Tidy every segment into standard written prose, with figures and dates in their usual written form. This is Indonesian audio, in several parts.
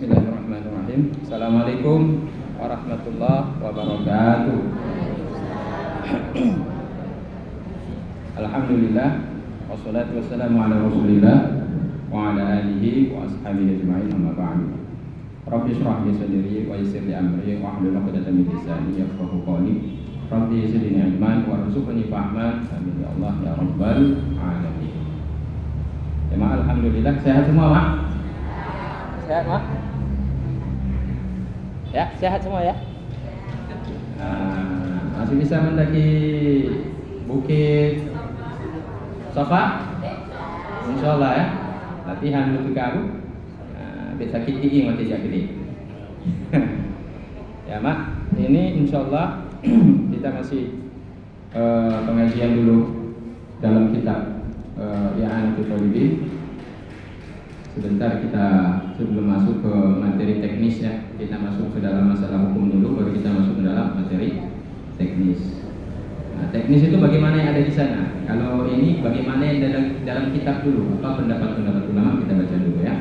Bismillahirrahmanirrahim. Assalamualaikum warahmatullahi wabarakatuh. Alhamdulillah, wassalatu wassalamu ala rasulillah wa ala alihi wa ashabihi ajma'in, amma ba'du. Rabbi shrah li sadri wa yassir li amri wa hlul 'uqdatam min lisani yafqahu qawli. Rabbi zidni ilman warzuqni fahman. Amin ya Allah ya rabbal alamin. Jemaah, alhamdulillah sehat semua, Mak? Sehat, Mak? Ya, sehat semua ya? Masih bisa mendaki bukit Safa? Insyaallah ya. Latihan dulu karu. Bisa kiki mati jadi. Ya, Mak. Ini insyaallah kita masih pengajian dulu dalam kitab I'anatul Talibin. Sebentar kita sebelum masuk ke materi teknis ya, kita masuk ke dalam masalah hukum dulu, baru kita masuk ke dalam materi teknis. Nah, teknis itu bagaimana yang ada di sana. Kalau ini bagaimana yang dalam kitab dulu, apa pendapat-pendapat ulama kita baca dulu ya.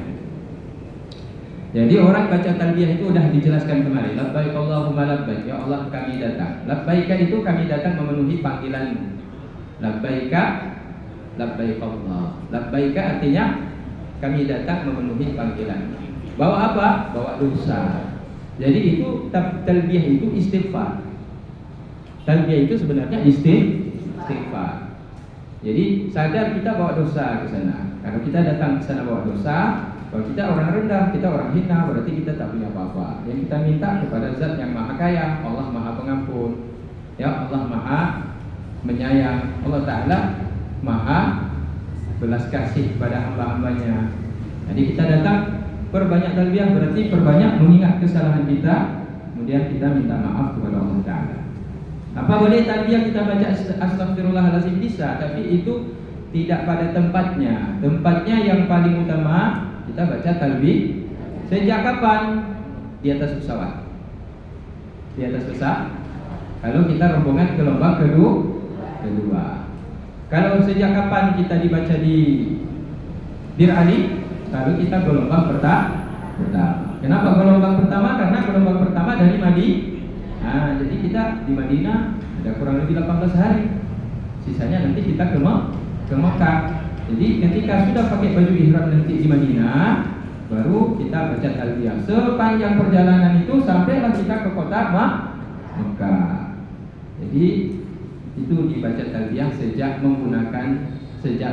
Jadi orang baca talbiyah itu udah dijelaskan kemarin. Labbaik Allahumma labbaik, ya Allah kami datang. Labbaika itu kami datang memenuhi panggilanmu. Labbaika, labbaik Allah. Labbaika artinya kami datang memenuhi panggilan. Bawa apa? Bawa dosa. Jadi itu talbiyah itu istighfar. Talbiyah itu sebenarnya istighfar. Jadi sadar kita bawa dosa ke sana. Kalau kita datang ke sana bawa dosa, kalau kita orang rendah, kita orang hina, berarti kita tak punya apa-apa. Yang kita minta kepada Zat yang Maha Kaya, Allah Maha Pengampun. Ya, Allah Maha Menyayang. Allah Ta'ala Maha belas kasih pada hamba-hambanya. Jadi kita datang perbanyak talbiyah, berarti perbanyak mengingat kesalahan kita, kemudian kita minta maaf kepada Allah Ta'ala. Apa boleh talbiyah kita baca astagfirullahaladzim? Bisa, tapi itu tidak pada tempatnya. Tempatnya yang paling utama kita baca talbiyah. Sejak kapan? Di atas pesawat. Di atas pesawat. Kalau kita rombongan gelombang kedua. Kalau sejak kapan kita dibaca di Bir Ali? Kalau kita gelombang pertama. Kenapa gelombang pertama? Karena gelombang pertama dari Madinah. Jadi kita di Madinah ada kurang lebih 18 hari. Sisanya nanti kita ke Mekah. Jadi ketika sudah pakai baju ihram nanti di Madinah, baru kita baca talbiyah. Sepanjang perjalanan itu sampailah kita ke kota Mekah. Jadi itu dibaca talbiyah sejak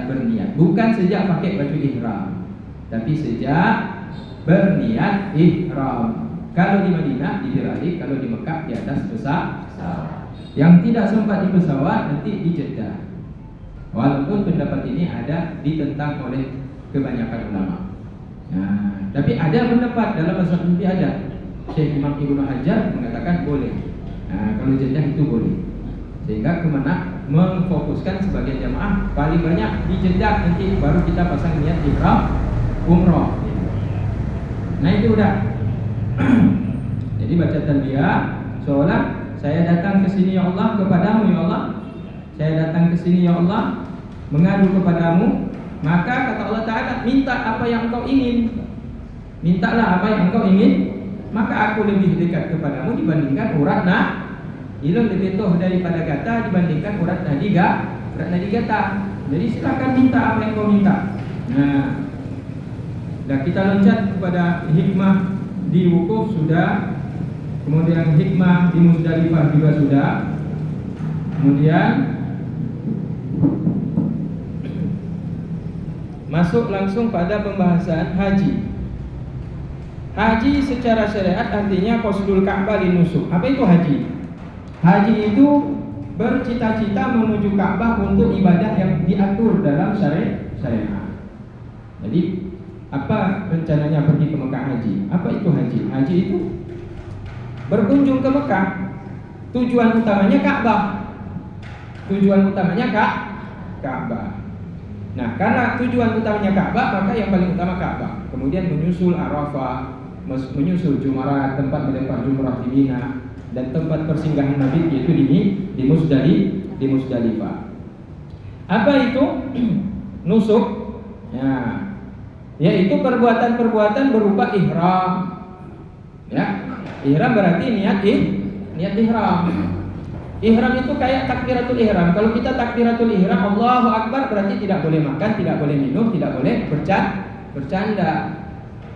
berniat, bukan sejak pakai baju ihram, tapi sejak berniat ihram. Kalau di Madinah di Birali, kalau di Mekah di atas pesawat. Yang tidak sempat di pesawat nanti di Jeddah. Walaupun pendapat ini ada ditentang oleh kebanyakan ulama. Nah, tapi ada pendapat dalam mazhab Hanafi ada. Syekh Imam Ibnu Hajar mengatakan boleh. Nah, kalau Jeddah itu boleh. Sehingga kemana memfokuskan sebagian jamaah paling banyak di Jeddah, nanti baru kita pasang niat ihram umroh. Nah itu udah. Jadi baca talbiyah, sholat. Saya datang ke sini ya Allah kepadamu ya Allah. Saya datang ke sini ya Allah mengadu kepadamu. Maka kata Allah Ta'ala, minta apa yang engkau ingin. Mintalah apa yang engkau ingin, maka aku lebih dekat kepadamu dibandingkan urat ilmu lebih toh daripada kata dibandingkan urat nadi gata. Jadi silakan minta apa yang kau minta. Nah, dan kita loncat kepada hikmah di wukuf sudah, kemudian hikmah di Muzdalifah juga sudah, kemudian masuk langsung pada pembahasan haji. Haji secara syariat artinya qasdul Ka'bah linusuk. Apa itu haji? Haji itu bercita-cita menuju Ka'bah untuk ibadah yang diatur dalam syariat. Jadi apa rencananya pergi ke Mekah haji? Apa itu haji? Haji itu berkunjung ke Mekah. Tujuan utamanya Ka'bah. Tujuan utamanya Ka'bah. Nah, karena tujuan utamanya Ka'bah, maka yang paling utama Ka'bah. Kemudian menyusul Arafah, menyusul Jumarat, tempat melempar jumrah di Mina, dan tempat persinggahan Nabi yaitu di Muzdalifah. Apa itu nusuk? Ya, yaitu perbuatan-perbuatan berupa ihram, Ya, ihram berarti niat ihram. Ihram itu kayak takbiratul ihram. Kalau kita takbiratul ihram, Allahu Akbar, berarti tidak boleh makan, tidak boleh minum, tidak boleh bercanda.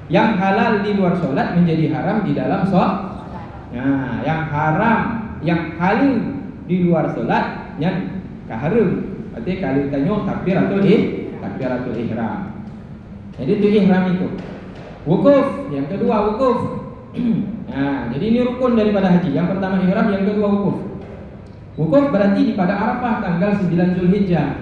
Yang halal di luar sholat menjadi haram di dalam sholat. Nah, yang haram, yang halal di luar sholat, yang kaharum. Berarti kalau tanya takbiratul ihram. Jadi itu ihram itu. Wukuf, yang kedua wukuf. Nah, jadi ini rukun daripada haji. Yang pertama ihram, yang kedua wukuf. Wukuf berarti di pada Arafah tanggal 9 Zulhijjah.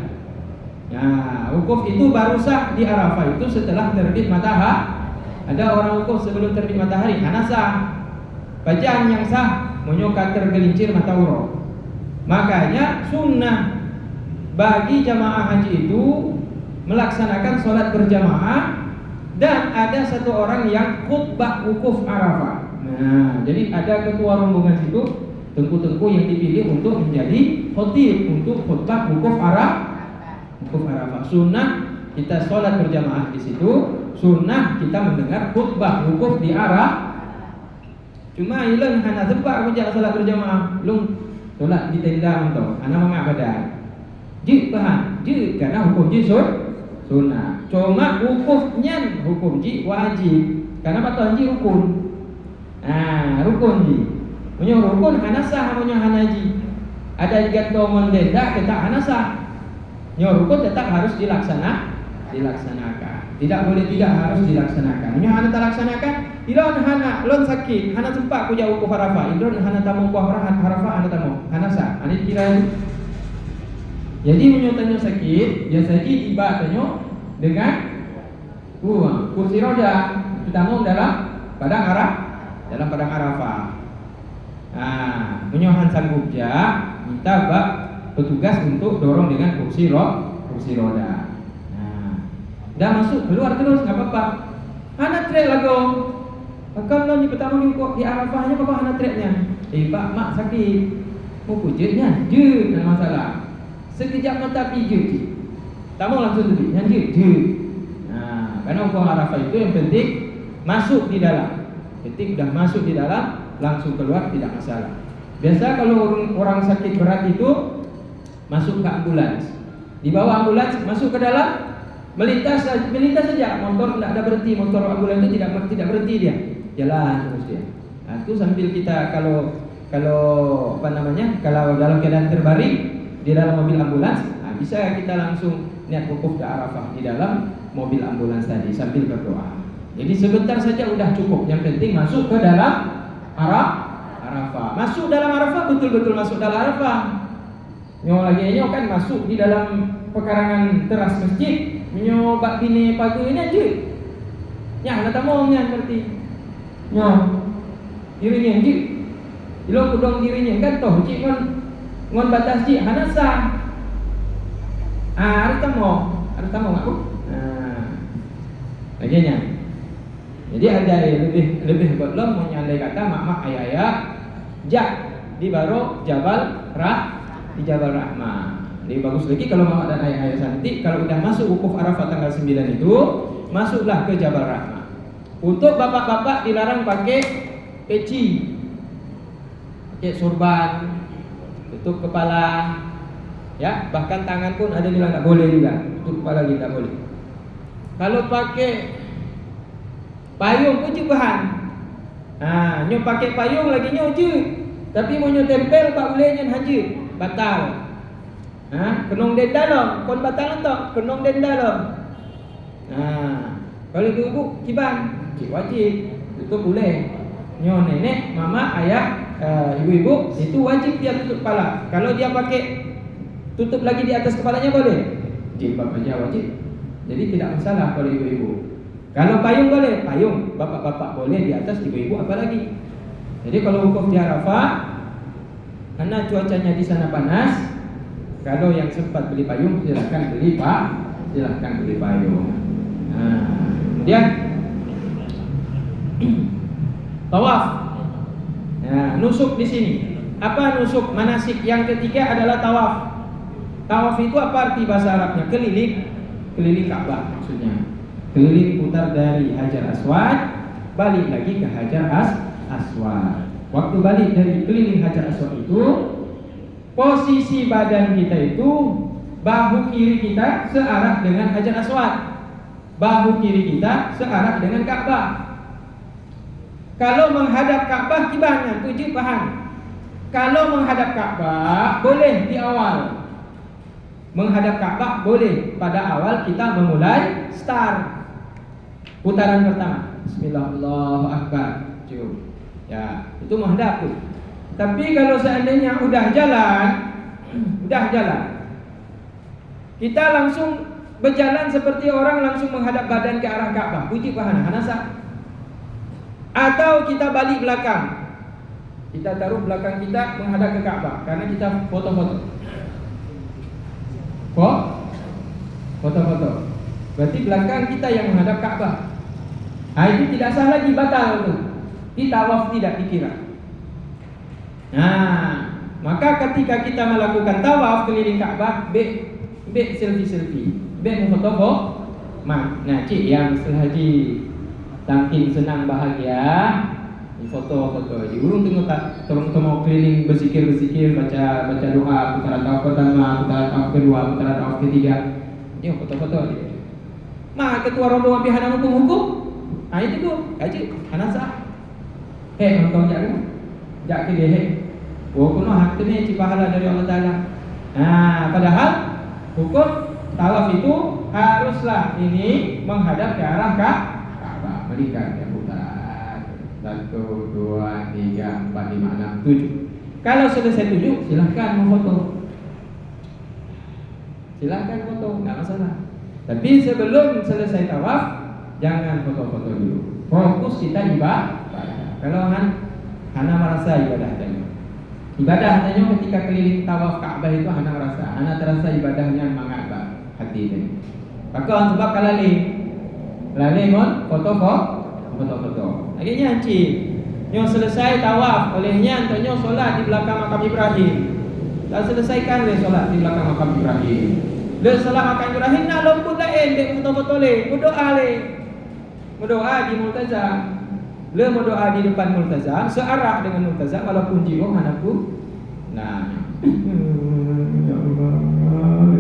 Nah, wukuf itu baru sah di Arafah itu setelah terbit matahari. Ada orang wukuf sebelum terbit matahari, hanasah. Bacaan yang sah menyokat tergelincir mata urut. Makanya sunnah bagi jamaah haji itu melaksanakan sholat berjamaah. Dan ada satu orang yang khutbah wukuf Arafah. Nah, jadi ada ketua rombongan situ, tengku-tengku yang dipilih untuk menjadi khotib untuk khutbah wukuf Arafah. Sunnah kita sholat berjamaah di situ. Sunnah kita mendengar khutbah wukuf di Arafah. Cuma ilang hana tempat aku jak sholat berjamaah, lung sholat di tenda untuk anak mama badan. Ji bahan, ji karena hukum ji sunnah. Cuma wukufnya hukum ji wajib. Karena batuan ji rukun. Nah, rukun ji. Punya rukun hana sah, punya hana ji. Ada gantongan denda kita hana sah. Punya rukun tetap harus dilaksanakan. Tidak boleh tidak harus dilaksanakan. Punya hana tak laksanakan, ilon hana lon sakit, hana sempat punya wukuf Arafah. Ilon hana tamu wukuf Arafah hana tamu. Hana sah. Ini kira itu. Jadi menyotanya sakit, ya sakit tiba tanya dengan kursi roda ditanggung dalam padang Arafah. Nah, menyohan sanggup minta bak petugas untuk dorong dengan kursi roda. Nah, dah masuk keluar terus nggak apa-apa. Anak trek lagu. Akan lo ni pertama ni kok di Arafahnya apa anak treknya? Pak mak sakit. Mau pujitnya, tak masalah. Sekejap mata pijit. Tamu langsung tu nyanyi. Nah, karena hukum Arafah itu yang penting masuk di dalam. Ketika dah masuk di dalam, langsung keluar tidak masalah. Biasa kalau orang sakit berat itu masuk ke ambulans. Di bawah ambulans masuk ke dalam, melintas saja. Motor tidak ada berhenti, motor ambulans itu tidak berhenti dia. Jalan terus dia. Nah, itu sambil kita kalau apa namanya? Kalau dalam keadaan terbaring di dalam mobil ambulans, bisa kita langsung niat wukuf ke Arafah di dalam mobil ambulans tadi sambil berdoa. Jadi sebentar saja udah cukup. Yang penting masuk ke dalam Arafah. Masuk dalam Arafah, betul-betul masuk dalam Arafah. Lagi kan masuk di dalam pekarangan teras masjid. Bak bini pagi ini aja. Ya, nak tamongnya berarti. Dirinya aja. Ilo kudong dirinya kan toh cik ngon batas cik hanasa. Harus tamu aku. Laginya. Jadi ada lebih belum menyandai kata mak ayah jak di baro di Jabal Rahmah. Lebih bagus lagi kalau mama dan ayah santi kalau udah masuk wukuf Arafah tanggal 9 itu masuklah ke Jabal Rahmah. Untuk bapak-bapak dilarang pakai peci, pakai sorban, tutup kepala, ya bahkan tangan pun ada bilang tak boleh juga, tutup kepala kita tak boleh. Kalau pakai payung pun bahan. Nah, nyo pakai payung lagi nyo je. Tapi mau nyo tempel tak boleh nyo haji, batal. Kenong denda lo, kon batal entok, kenong denda lo. Nah, kalau ibu kiban, wajib. Itu boleh. Nyo nenek, mama, ayah, ibu-ibu itu wajib dia tutup kepala. Kalau dia pakai tutup lagi di atas kepalanya boleh. Jilbab aja wajib. Jadi tidak masalah kalau ibu-ibu. Kalau payung boleh, payung. Bapak-bapak boleh di atas, ibu-ibu apalagi. Jadi kalau wukuf di Arafah, karena cuacanya di sana panas, kalau yang sempat beli payung silahkan beli payung. Nah, kemudian tawaf. Nah, nusuk di sini. Apa nusuk manasik? Yang ketiga adalah tawaf. Tawaf itu apa arti bahasa Arabnya? Keliling Ka'bah maksudnya. Keliling putar dari Hajar Aswad balik lagi ke Hajar Aswad. Waktu balik dari keliling Hajar Aswad itu, posisi badan kita itu bahu kiri kita searah dengan Hajar Aswad, bahu kiri kita searah dengan Ka'bah. Kalau menghadap Ka'bah gimana? Tujuh paham. Kalau menghadap Ka'bah boleh di awal. Menghadap Ka'bah boleh pada awal kita memulai start. Putaran pertama. Bismillah, Allahu Akbar. Cium. Ya, itu menghadap tuh. Tapi kalau seandainya udah jalan, kita langsung berjalan seperti orang langsung menghadap badan ke arah Ka'bah. Puji pahana, hanasa. Atau kita balik belakang. Kita taruh belakang kita menghadap ke Ka'bah karena kita foto-foto. Foto-foto. Berarti belakang kita yang menghadap Ka'bah. Itu tidak sah lagi, batal tuh. Kita tawaf tidak dikira. Nah, maka ketika kita melakukan tawaf keliling Ka'bah, bek selfie, bek foto-foto. Nah, cik yang selhaji tampil senang bahagia, foto-foto. Urung tengok mau keliling berzikir, baca doa putaran tawaf pertama, putaran tawaf kedua, putaran tawaf ketiga. Ini foto-foto dia. Ketua rombongan pihak hukum. Itu tu, haji, hanasa. Nonton jak ke dia. Kuno hak ni pahala dari Allah Taala. Padahal hukum tawaf itu haruslah ini menghadap ke arah Ka'bah, melingkar ke putar. 1, 2, 3, 4, 5, 6, 7. Kalau selesai 7, silakan memfoto. Silakan foto, enggak masalah. Tapi sebelum selesai tawaf, jangan foto-foto dulu. Fokus kita ibadah. Kalau hana merasa ibadah tanya. Ibadah tanya ketika keliling tawaf Ka'bah itu hana terasa ibadahnya mengapa hati tanya. Maka sebab lalai mon foto-foto. Akhirnya yang selesai tawaf olehnya tanya solat di belakang makam Ibrahim. Dah selesaikan le solat di belakang makam Ibrahim. Le solat makam Ibrahim nak lembut lain dek foto-foto le, berdoa di Multazam. Le berdoa di depan Multazam, searah dengan Multazam walaupun jiwa anakku. Nah, ya Allah,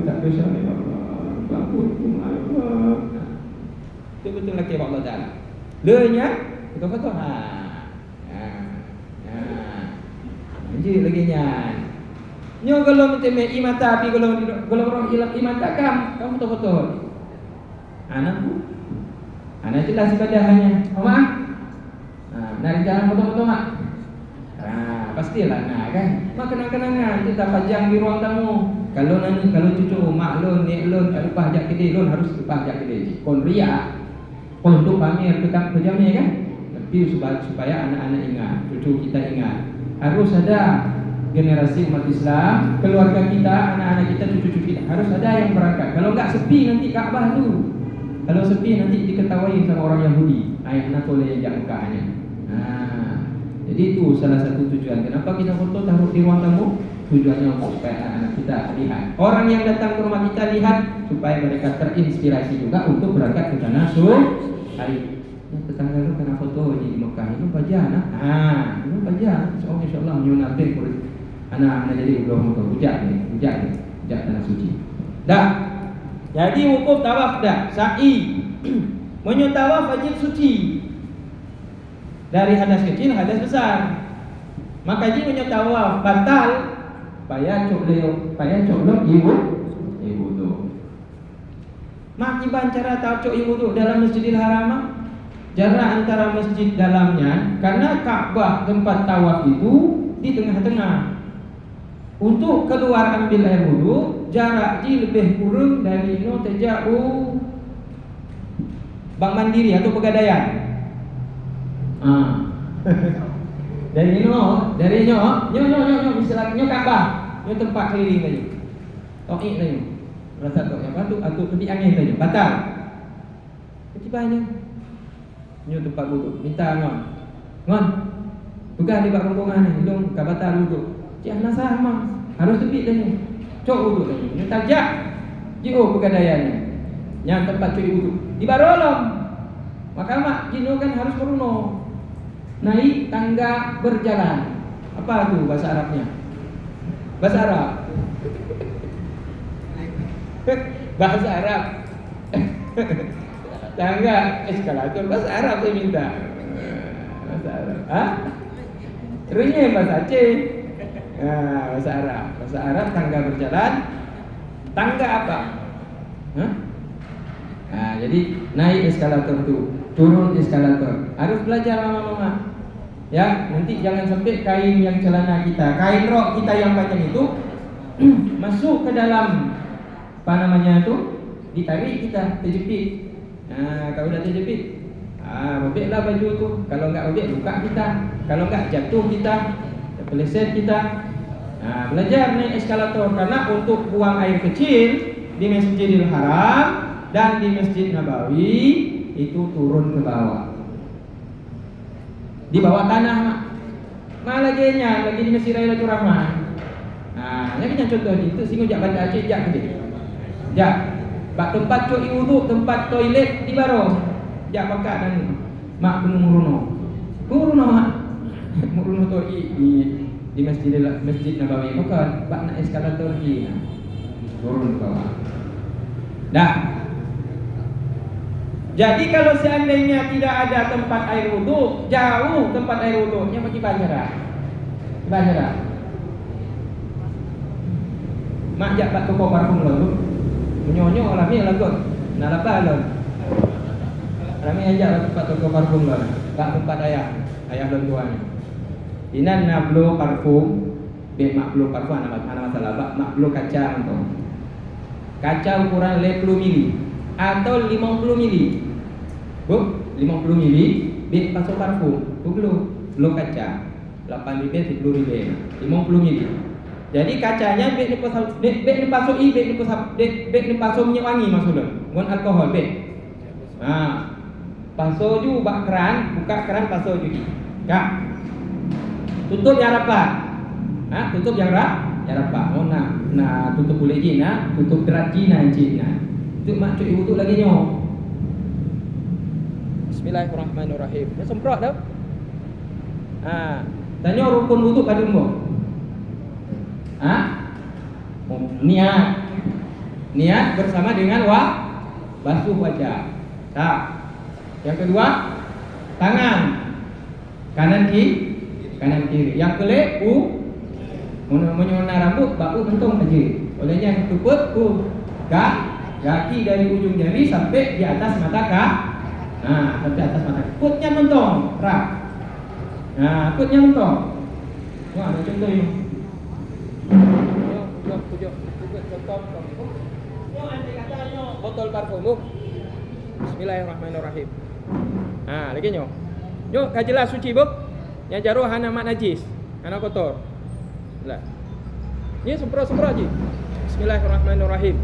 tak bisa ya Allah. Ampun Allah. Itu betul lagi Allah Taala. Le nya foto-foto. Anjir lagi nya. Nyo kalau meteme imata api kalau roh hilang imata kamu foto-foto. Anakku. Anak jelas ibadahnya. Maaf. Dari jalan foto-foto mak. Pastilah kan. Mak kenang-kenangan kita pajang di ruang tamu. Kalau cucu mak lon, nek lon, lupa ajak kedai lon harus lupa ajak kedai. Kon ria. Untuk pamer pejamnya kan. Tapi supaya anak-anak ingat, cucu kita ingat. Harus ada generasi umat Islam, keluarga kita, anak-anak kita, cucu-cucu kita harus ada yang berangkat. Kalau enggak sepi nanti Ka'bah tu. Kalau sepi nanti diketahui sama orang Yahudi. Anak boleh ajak Mekahnya. Jadi itu salah satu tujuan. Kenapa kita foto taruh di ruang tamu? Tujuannya untuk supaya anak-anak kita lihat. Orang yang datang ke rumah kita lihat supaya mereka terinspirasi juga untuk berangkat ke sana hari. Tetangga lu kena foto di Mekah itu pajana. Itu pajana. So insyaallah nyunatin kulit anak-anak jadi belum foto hujat tanah suci. Dah. Jadi wukuf tawaf dah, sa'i. Menyutawaf wajib suci. Dari hadas kecil, hadas besar. Maka jika menyutawaf batal, payah coklok ibu tu. Makiban cara tawaf ibu tu dalam Masjidil Haram. Jarak antara masjid dalamnya, karena Ka'bah tempat tawaf itu di tengah-tengah. Untuk keluar ambil air wudu, jarak lebih kurang dari tajauh Bank Mandiri atau Pegadaian. Dari misalnya Ka'bah, tempat keliling tadi. To'ik tadi. Rasa tu apa tu atau tepi angin tadi. Batal. Ketibanya. Tempat wudu. Minta ngon. Pegang di bak rombongan ni, hidung ka batal wudu. Cik nasah memang harus tepi tadi. Cok wudu tadi. Minta jak. Jio Pegadaiannya. Yang tempat curi wudu. Di barolom. Maka mak jino kan harus meruno. naik tangga berjalan. Apa tuh bahasa Arabnya? Bahasa Arab. Bahasa Arab. Tangga eskalator bahasa Arab saya minta. Bahasa Arab. Renyah bahasa Aceh. Bahasa Arab. Bahasa Arab tangga berjalan. Tangga apa? Jadi naik eskalator tuh, turun eskalator. Harus belajar mama-mama. Ya, nanti jangan sampai kain yang celana kita, kain rok kita yang panjang itu masuk ke dalam apa namanya itu, ditarik kita, terjepit. Kalau udah terjepit, robeklah baju tu. Kalau enggak robek, luka kita. Kalau enggak jatuh kita, terpeleset kita. Belajar naik eskalator karena untuk buang air kecil di Masjidil Haram dan di Masjid Nabawi itu turun ke bawah. Di bawah tanah lagi di Masjid Raya Baitur Rahman. Ini kan contoh itu singo jak Banda Aceh jak je. Jak bak tempat cuci wudu, tempat toilet di baro. Jak pakat dan mak penuh muruno. Mak. Muruno tu di Masjid Nabawi bukan bak nak eskalator lagi. Turun ke bawah. Dah. Jadi kalau seandainya tidak ada tempat air wudu, jauh tempat air wudunya bagi banyak. Mak jak bak toko parfum lo tu. Menyonyo alami lagot. Nak apa lo? Alami ajak bak toko parfum lo. Bak tempat ayah lo tuan. Inan nak blo parfum, be mak blo parfum ana masalah bak mak blo kaca tu. Kaca ukuran 50 mili atau 50 mili. 50 mili bit pasok parfum. Tu blo kaca. 8 ribu 10 ribu 50 mili. Jadi kacanya bit ni pasok minyak wangi maksudnya. Ngon alkohol bit. Pasok ju bak keran, buka keran pasok ju. Kak. Tutup yang rapat. Tutup yang rapat. Oh nah tutup boleh je tutup derat Cina Cina. Itu mak cuci wudu lagi nyo. Bismillahirrahmanirrahim. Dia semprot dah. Tanya rukun wudu pada umur. Niat bersama dengan basuh wajah. Yang kedua, tangan kanan kiri. Yang kelip menyona rambut, bau bentung aja. Olehnya tuput kaki dari ujung jari sampai di atas mata sampai atas mata. Putnya mentong, putnya mentong. Ada contoh ini. Botol parfum. Bismillahirrahmanirrahim. Lagi nyo. Kajelas suci bu. Yang jaruh hana mak najis, hana kotor. Lah. Ni semprot je. Bismillahirrahmanirrahim.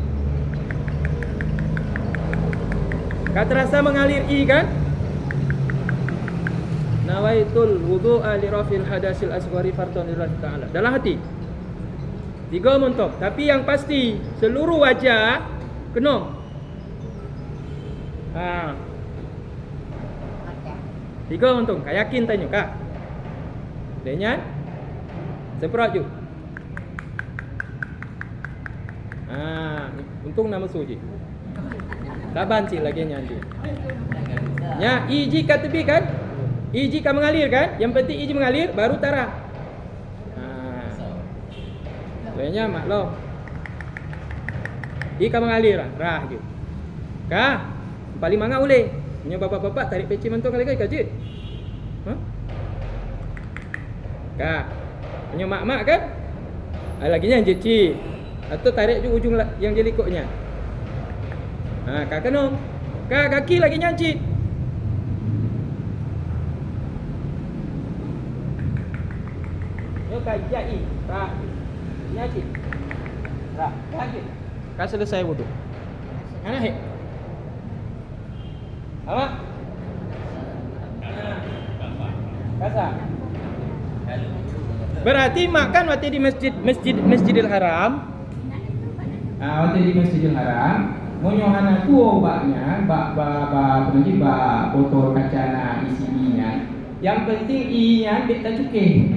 Kata rasa mengalir kan? Nawaitul wudu'a li rafil hadasil asghari fardhan lillahi ta'ala. Dalam hati. 3 mentok. Tapi yang pasti seluruh wajah kena. 3 mentok. Kak yakin tanya kak. Denyan. Semprot je. Untung nama suji. Taban cik lagi nyanyi. Ya, iji kat tepi kan? Iji kan mengalir kan? Yang penting iji mengalir baru tarah. Sebenarnya mak lo. Ika mengalir rah je. Kah? Paling mangga boleh. Punya bapak-bapak tarik peci mentok kali kaji. Kah? Punya mak-mak kan? Lagi nya jeci. Atau tarik je ujung yang jelikoknya. Kak kena. Kak kaki lagi nyancit. Yo kak jai. Rah. Nyancit. Rah. Kaki. Kak selesai wudu. Hei. Apa? Kasa. Berarti makan waktu di Masjidil Haram. Waktu di Masjidil Haram, monyohana tu obatnya, bak botol kacana isinya, Yang penting i-nya ambil tak cukai.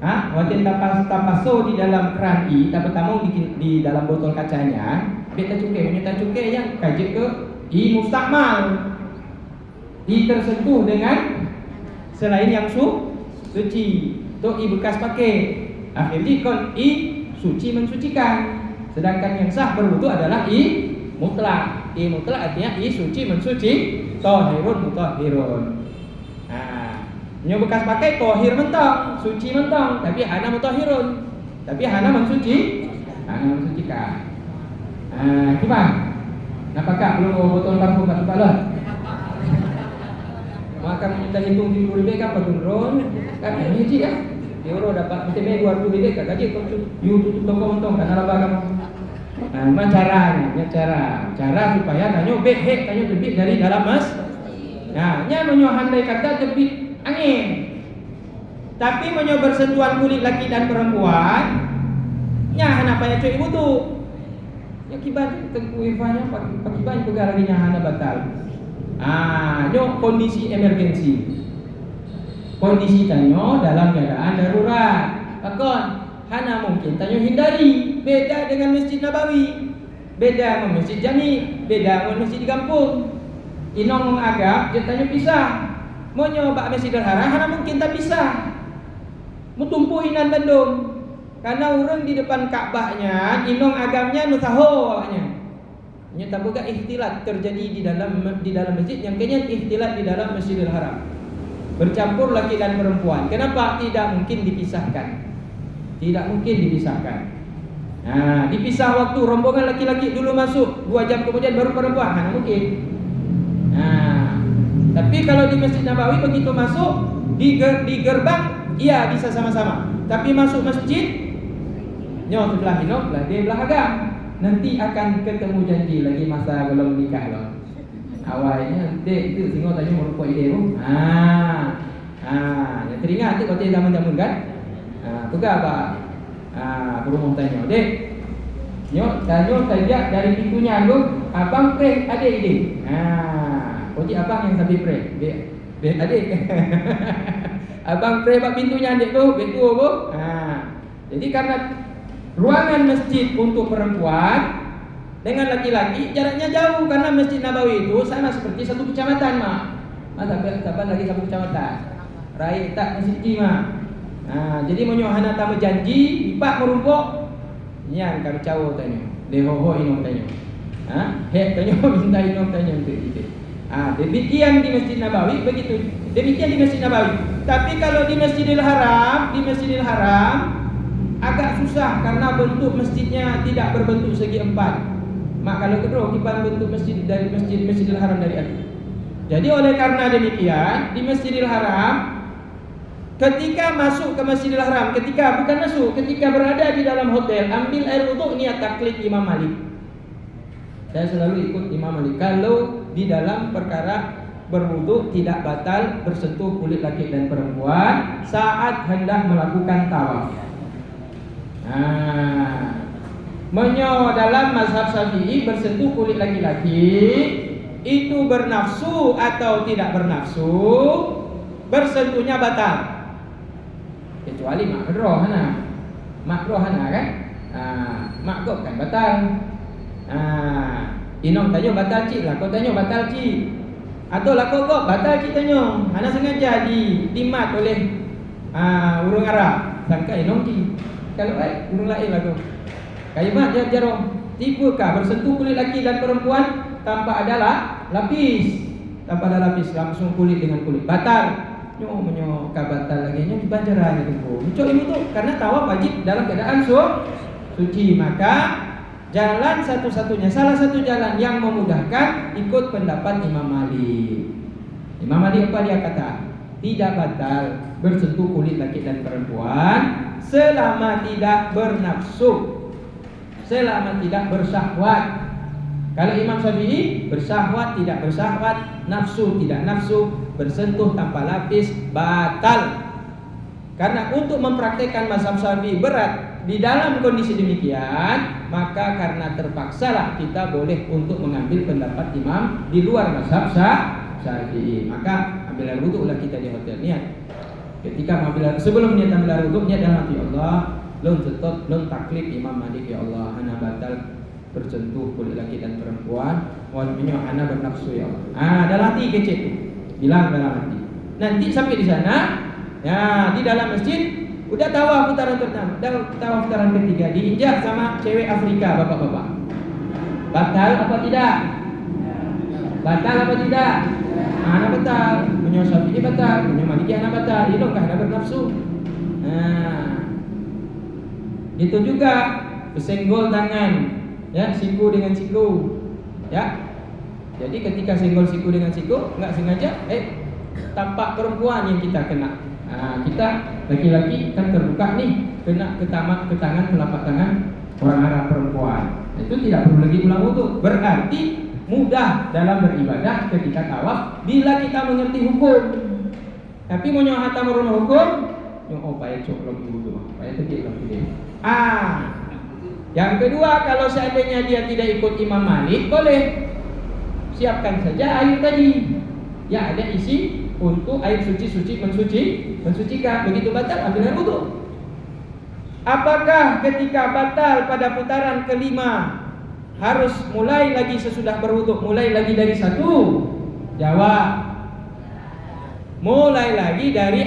Waktu tapaso di dalam keran i, pertama di dalam botol kacanya, beta cukai, menyerta cukai yang kaji ke i mustakmal. I tersentuh dengan selain yang suci. Itu i bekas pakai. Akhirnya kon i suci mensucikan. Sedangkan yang sah berwudu adalah i mutlak. I mutlak artinya i suci mensuci, tahirun mutahhirun. Nyo bekas pakai tohir mentong, suci mentong, tapi hana mutahhirun. Tapi hana mensucikan. Gimana? Napakah belum botol parfum kat tempat lah? Maka kita hitung 30 kan penurun. Kan ini cik ya. Euro dapat mesti 20 kan gaji kau you tutup toko mentong karena laba kamu. Mana cara supaya kanyo behek kanyo terbit dari dalam mas. Nya menyo handai kata terbit angin. Tapi menyo bersentuhan kulit laki dan perempuan, nya hana payah cuy wudu. Ya kibat tengku ifanya pakiban pegar lagi nya hana batal. Nyo kondisi emergensi. Kondisi tanyo dalam keadaan darurat. Akon hana mungkin tanyo hindari. Beda dengan Masjid Nabawi, beda dengan Masjid Jami, beda dengan Masjid di kampung. Inong agak dia tanyo pisah. Mau nyoba Masjidil Haram hana mungkin tak bisa. Mutumpu inan bandung. Karena orang di depan Ka'bahnya, inong agamnya nusaho awaknya. Nya tak boga ikhtilat terjadi di dalam masjid yang kayaknya ikhtilat di dalam Masjidil Haram. Bercampur laki dan perempuan. Kenapa tidak mungkin dipisahkan? Tidak mungkin dipisahkan. Dipisah waktu rombongan laki-laki dulu masuk, 2 jam kemudian baru perempuan. Hana mungkin. Tapi kalau di Masjid Nabawi begitu masuk di gerbang, iya bisa sama-sama. Tapi masuk masjid, nyo sebelah minum, belah dia belah agam. Nanti akan ketemu janji lagi masa belum nikah loh. Awalnya nanti itu singo tanya mau rupuk ide tu. Yang teringat tu kau zaman-zaman kan? Tugas apa? Perumah tanya, dek. Nyo tajak dari pintunya tu, abang pray ada ide. Oji abang yang sambil pray. Be adik. Abang pray bab pintunya adik tu, betu apa? Jadi karena ruangan masjid untuk perempuan dengan laki-laki jaraknya jauh karena Masjid Nabawi itu sama seperti satu kecamatan, Mak. Sampai lagi satu kecamatan. Rai tak masjid mak. Jadi menyohana tamu janji, ipak merumpuk. Nyan kami cawo tanya. Dehoho inong tanya. Tanya minta inong tanya untuk itu. Demikian di Masjid Nabawi begitu. Demikian di Masjid Nabawi. Tapi kalau di Masjidil Haram agak susah karena bentuk masjidnya tidak berbentuk segi empat. Mak kalau kedua kipan bentuk masjid dari Masjidil Haram dari atas. Jadi oleh karena demikian di Masjidil Haram ketika masuk ke Masjidil Haram, ketika berada di dalam hotel, ambil air wudu niat taklid Imam Malik. Saya selalu ikut Imam Malik. Kalau di dalam perkara berwudu tidak batal bersentuh kulit laki dan perempuan saat hendak melakukan tawaf. Menyo dalam mazhab Syafi'i bersentuh kulit laki-laki itu bernafsu atau tidak bernafsu, bersentuhnya batal. Kecuali makruh kan? Makruh kan batal. Inong tanya batal cik lah, kau tanya batal cik. Atau lah kau batal cik tanya. Hana sengaja dimat oleh urung Arab. Sangka inong cik. Kalau urung lain lah kau. Kayu mat jarong. Tipukah bersentuh kulit laki dan perempuan tanpa ada lapis. Tanpa ada lapis langsung kulit dengan kulit. Batal. Nyo batal lagi nyo dibanjaran itu. Cok ini tuh karena tawaf wajib dalam keadaan suci. Maka jalan salah satu jalan yang memudahkan ikut pendapat Imam Malik. Imam Malik apa dia kata? Tidak batal bersentuh kulit laki dan perempuan selama tidak bernafsu, selama tidak bersyahwat. Kalau Imam Syafi'i bersyahwat tidak bersyahwat, nafsu tidak nafsu, bersentuh tanpa lapis batal. Karena untuk mempraktekkan mazhab Syafi'i berat di dalam kondisi demikian, maka karena terpaksalah kita boleh untuk mengambil pendapat imam di luar mazhab Syafi'i. Maka ambil air wudhu lah kita di hotel. Niat. Ketika mengambil sebelum niat ambil air wudhu, niat dalam hati Allah, lon setot, lon taklif Imam Malik, ya Allah, ana batal tersentuh kulit laki dan perempuan, wan minyak ana bernafsu ya Allah. Dalam hati kecil tu. Bilang dalam hati. Nanti sampai di sana, ya di dalam masjid udah tawaf putaran pertama, tawaf putaran ketiga, diinjak sama cewek Afrika, bapak-bapak. Batal apa tidak? Batal apa tidak? Anak batal. Punya Syafi'i batal, punya Maliki anak batal. Ilokah anak bernafsu? Itu juga bersenggol tangan, ya, siku dengan siku, ya. Jadi ketika senggol siku dengan siku, nggak sengaja, tampak perempuan yang kita kena. Kita laki-laki kan terbuka nih, kena ke tangan, telapak tangan orang Arab perempuan. Itu tidak perlu lagi ulang wudhu. Berarti mudah dalam beribadah ketika tawaf bila kita mengerti hukum. Tapi mau nyohata merunah hukum, payah cok lagi wudhu, payah tegik lagi. Yang kedua, kalau seandainya dia tidak ikut Imam Malik, boleh siapkan saja air tadi. Ya, ada isi untuk air suci mensucikan. Begitu batal, ambil air wudhu. Apakah ketika batal pada putaran kelima harus mulai lagi sesudah berwudhu, mulai lagi dari satu? Jawab, mulai lagi dari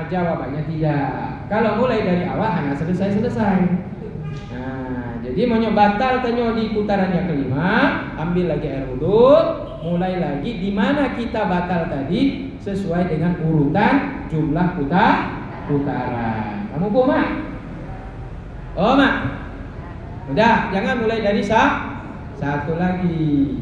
jawabannya tidak. Kalau mulai dari awal hanya selesai. Jadi mau batal tanyo di putaran yang kelima, ambil lagi air wudhu, mulai lagi di mana kita batal tadi sesuai dengan urutan jumlah putaran. Kamu bu mak? Oh mak, udah jangan mulai dari satu lagi.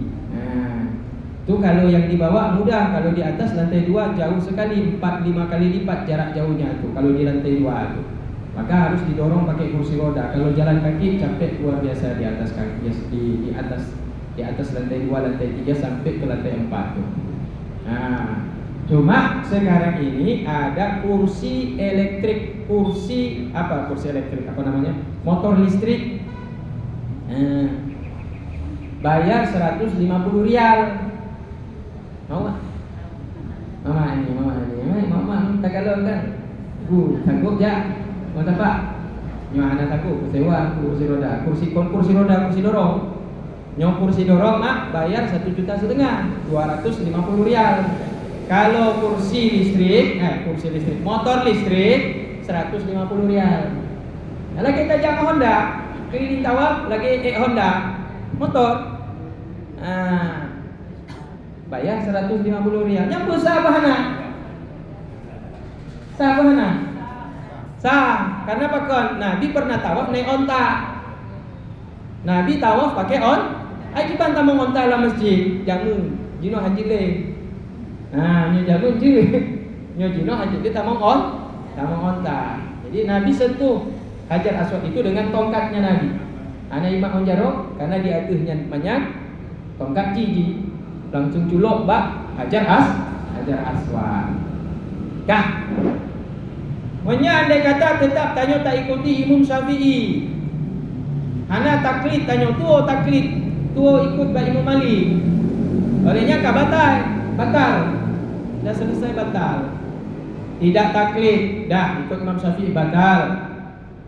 Itu kalau yang di bawah mudah, kalau di atas lantai 2 jauh sekali, 4-5 kali lipat jarak jauhnya tuh. Kalau di lantai 2 tuh, maka harus didorong pakai kursi roda. Kalau jalan kaki capek luar biasa di atas kaki, di atas lantai 2, lantai 3 sampai ke lantai 4 tuh. Cuma sekarang ini ada kursi elektrik, motor listrik. Bayar 150 rial. Mau gak? Mama tak kalau kan sanggup ya. Mau tak? Nyo anak aku sewa kursi roda, kursi dorong. Nyo kursi dorong mak bayar 1,5 juta, 250 rial. Kalau kursi listrik, motor listrik 150 rial. Kalau kita jam Honda, keliling tawaf lagi Honda motor. Bayar 150 rial. Nyampu sah bahana. Sah, karena pakon Nabi pernah tawaf naik onta. Nabi tawaf pakai ai kiban tamong onta la masjid, jamu, jino haji le. Nyo jamu je. Nyo jino haji le tamong onta. Jadi Nabi sentuh Hajar Aswad itu dengan tongkatnya Nabi. Ana imam onjaro karena dia atuhnya banyak tongkat jiji. Langsung culok bak Hajar Aswad. Kah? Monya andai kata tetap tanyo tak ikuti Imam Syafi'i. Hana taklid tanyo tuo taklid, tuo ikut ba Imam Malik. Olehnya kah batal. Dah selesai batal. Tidak taklid, dah ikut Imam Syafi'i batal.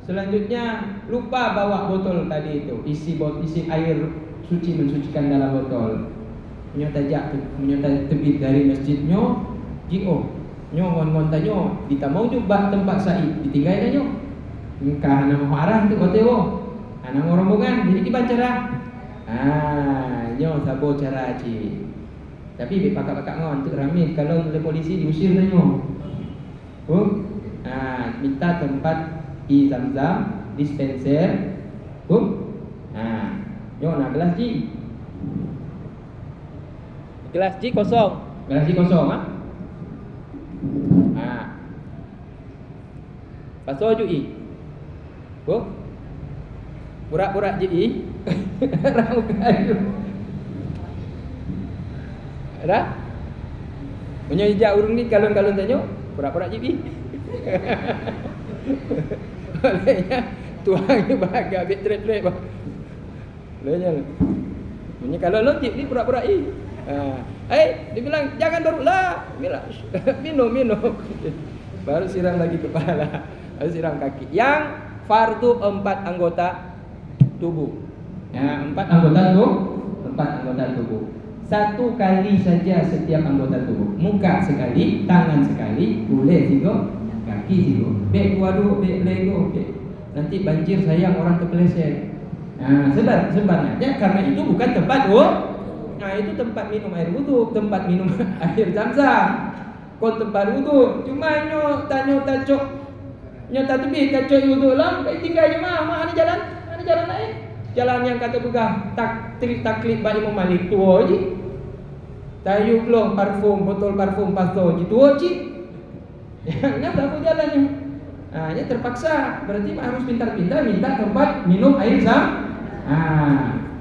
Selanjutnya lupa bawa botol tadi itu, isi air suci mensucikan dalam botol. Menyota tebit dari masjidnya, nyo ngon-ngontanyo ditamau juga tempat Said, ditinggalin nyo. Engkah ana mau arah tu hotel, ana mau rombongan, jadi kiban cara. Nyo sabo cara ci. Tapi pakak-pakak ngon tu rame kalau oleh polisi diusir nyo. Minta tempat di Zam-Zam, dispenser. Nyo nak gelas ji. Gelas ji kosong. Pasal jui. Pura-pura ji. Rau kayu. Ada? Punya ijak urung ni kalon-kalon tanyo, pura-pura ji. Olehnya tuangnya bahagia ambil trade. Olehnya. Punya kalau lo ji ni pura-pura Dia bilang jangan baru lah, minum. Baru siram lagi kepala, baru siram kaki. Yang fardu 4 anggota tubuh. Ya, 4 anggota tubuh. 1 kali saja setiap anggota tubuh. Muka sekali, tangan sekali, kulit juga, kaki juga. Bek waduh, bek lego, bek. Nanti banjir sayang orang terpeleset. Nah, sebenarnya karena itu bukan tempat Nah, itu tempat minum air wudu, tempat minum air zam-zam. Kon tempat wudu, cuma tanyo tacok tebi tacok wudu lah, kai tinggal je mah ada jalan lain. Jalan yang kata begah taklid Pak Imam Malik tua je. Tayu belum parfum, botol parfum pasto je tua je. Yang apa jalannya? Ya terpaksa, berarti harus pintar-pintar minta tempat minum air zam.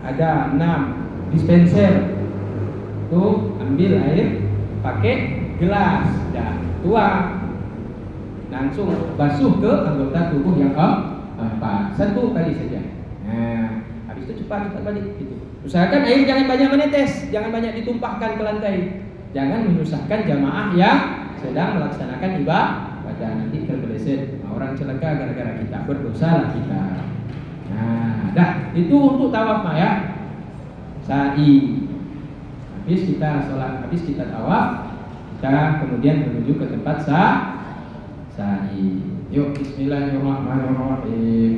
Ada 6 dispenser. Tuh, ambil air pakai gelas dan tuang. Langsung basuh ke anggota tubuh yang keempat. 1 kali saja. Habis itu cepat balik gitu. Usahakan air jangan banyak menetes, jangan banyak ditumpahkan ke lantai. Jangan menyusahkan jamaah yang sedang melaksanakan ibadah, nanti terpeleset. Orang celaka gara-gara kita, berdosa lah kita. Itu untuk tawaf ya. Sa'i. Habis kita sholat, habis kita tawaf, kita kemudian menuju ke tempat sa'i. Yuk, bismillahirrahmanirrahim.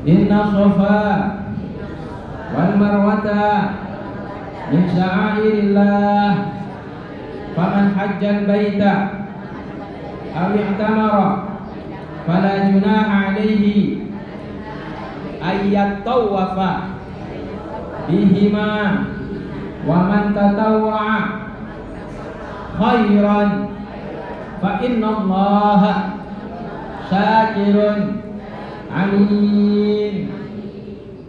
Inna Safa wal Marwata min sya'airillah faman hajjal baita aw i'tamara fala junaha alaihi ayyat tawafa bihima wa man tatawwa'a khairan fa innallaha syakirun amin.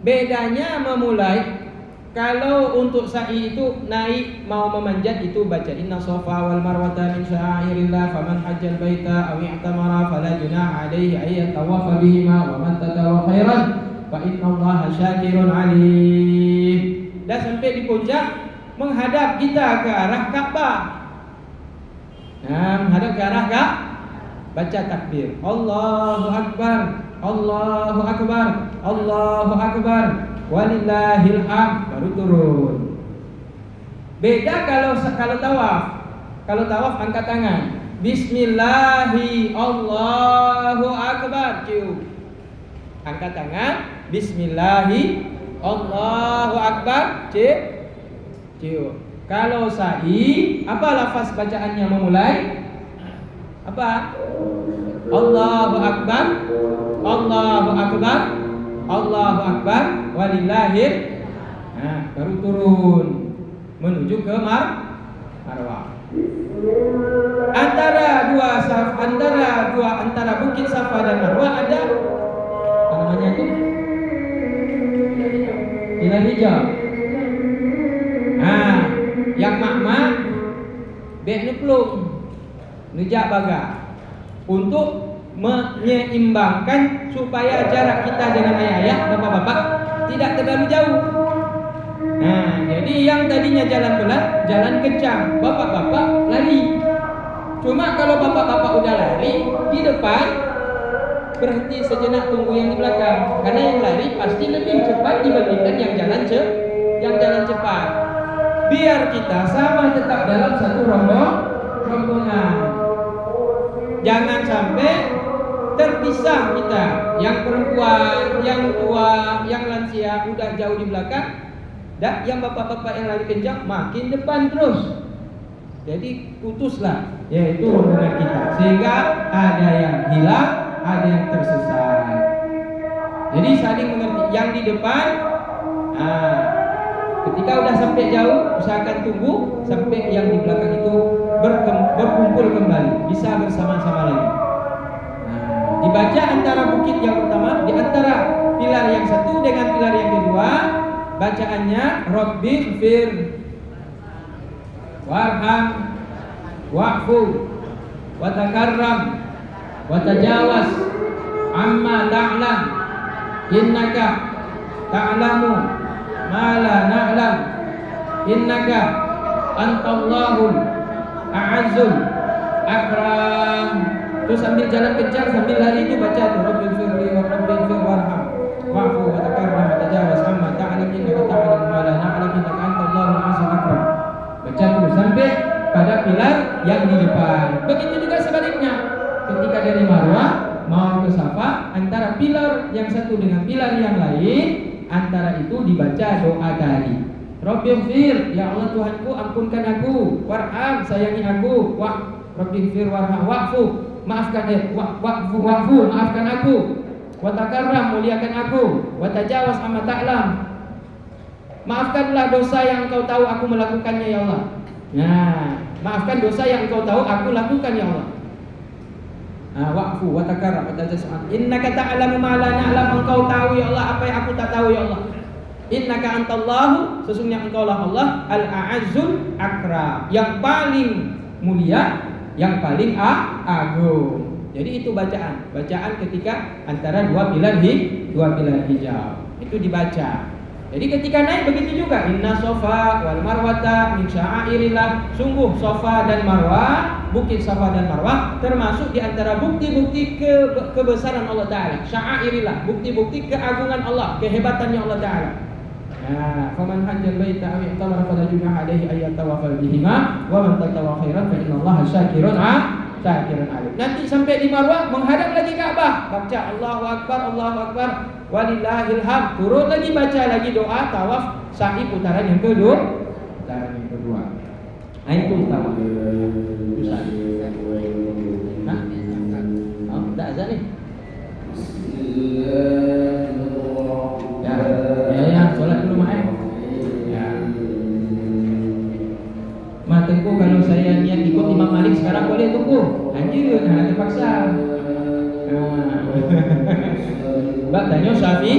Bedanya memulai, kalau untuk sa'i itu naik mau memanjat itu baca inna safa wal marwata min sya'airillah faman hajjal baita aw i'tamara fala junaha alaihi ay tawafa bihima wa man tatawwa khairan fa innallaha syakirun alim. Dan sampai di puncak menghadap kita ke arah Ka'bah. Menghadap ke arah Ka'bah, baca takbir Allahu Akbar, Allahu Akbar, Allahu Akbar, walillahil hamd, baru turun. Beda kalau tawaf. Kalau tawaf angkat tangan. Bismillahi Allahu Akbar, cium. Angkat tangan. Bismillahi Allahu Akbar, cium. Kalau sa'i, apa lafaz bacaannya memulai? Apa? Allahu Akbar, Allahu Akbar, Allahu Akbar, walillahil. Baru turun menuju ke Marwah. Antara bukit Safa dan Marwah ada apa namanya itu? Hilal hijau. Yang makma bek nuplung nejak baga untuk menyeimbangkan supaya jarak kita dengan ayah bapak-bapak tidak terlalu jauh. Jadi yang tadinya jalan pelan, jalan kencang, bapak-bapak lari. Cuma kalau bapak-bapak udah lari di depan, berhenti sejenak, tunggu yang di belakang, karena yang lari pasti lebih cepat dibandingkan yang jalan cepat. Biar kita sama tetap dalam satu rombongan. Jangan sampai terpisah kita. Yang perempuan, yang tua, yang lansia udah jauh di belakang, dan yang bapak-bapak yang lari kencang makin depan terus. Jadi putuslah yaitu rombongan kita, sehingga ada yang hilang, ada yang tersesat. Jadi saling mengerti. Yang di depan, ketika udah sampai jauh, usahakan tunggu sampai yang di belakang itu berkumpul kembali, bisa bersama-sama lagi. Dibaca antara bukit yang pertama, di antara pilar yang satu dengan pilar yang kedua, bacaannya Rabbighfir warham wa'fu wa takarram wa tajawaz amma ta'lam innaka ta'lamu ma la na'lam innaka antallahul a'azzul akram. Terus sambil jalan kencang, sambil lari itu baca tuh Rabbil firli wa Rabbil fir warham wa'fu wa takarram wa tajawaz amma ta'lam innaka ta'lam ma la na'lam innaka antallahul a'azzul akram. Baca tuh sampai pada pilar yang di depan. Begitu juga sebaliknya. Ketika dari Marwah mau ke Safa, antara pilar yang satu dengan pilar yang lain, antara itu dibaca doa tadi. Rabbighfir, ya Allah Tuhanku ampunkan aku, warham, sayangi aku, Rabbighfir warham, wa'fu, maafkan wa'fu, maafkan aku, wa takarram, muliakan aku, wa tajawaz amma ta'lam, maafkanlah dosa yang engkau tahu aku melakukannya ya Allah. Nah, maafkan dosa yang engkau tahu aku lakukan ya Allah. Wa'fu wa takarram wa tajawaz, innaka ta'lamu ma la na'lam, engkau tahu ya Allah apa yang aku tak tahu ya Allah. Innaka antallahu, sesungguhnya engkaulah Allah al-a'azzul akram, yang paling mulia, yang paling agung. Jadi itu bacaan ketika antara dua pilar hijau itu dibaca. Jadi ketika naik begitu juga, inna sofa wal marwata min sya'airillah, sungguh sofa dan marwah, bukit Safa dan Marwah termasuk di antara bukti-bukti kebesaran Allah Ta'ala. Sya'airillah, bukti-bukti keagungan Allah, kehebatannya Allah Ta'ala. Faman hajjal baita aw i'tamara fala junaha alaihi ay yatawaffa bihima wa man tatawwa khairan fa innallaha syakirun alim. Nanti sampai di Marwah menghadap lagi Ka'bah, baca Allahu akbar walillahil hamd, turun lagi baca lagi doa tawaf sa'i putaran yang kedua. Itu tawaf. Dah azan nih. Ya, sholat dulu Mak. Ya. Mak Tengku, kalau saya niat ikut Imam Malik sekarang boleh Tengku? Anjir, jangan terpaksa. Mbak tanya Syafi'i.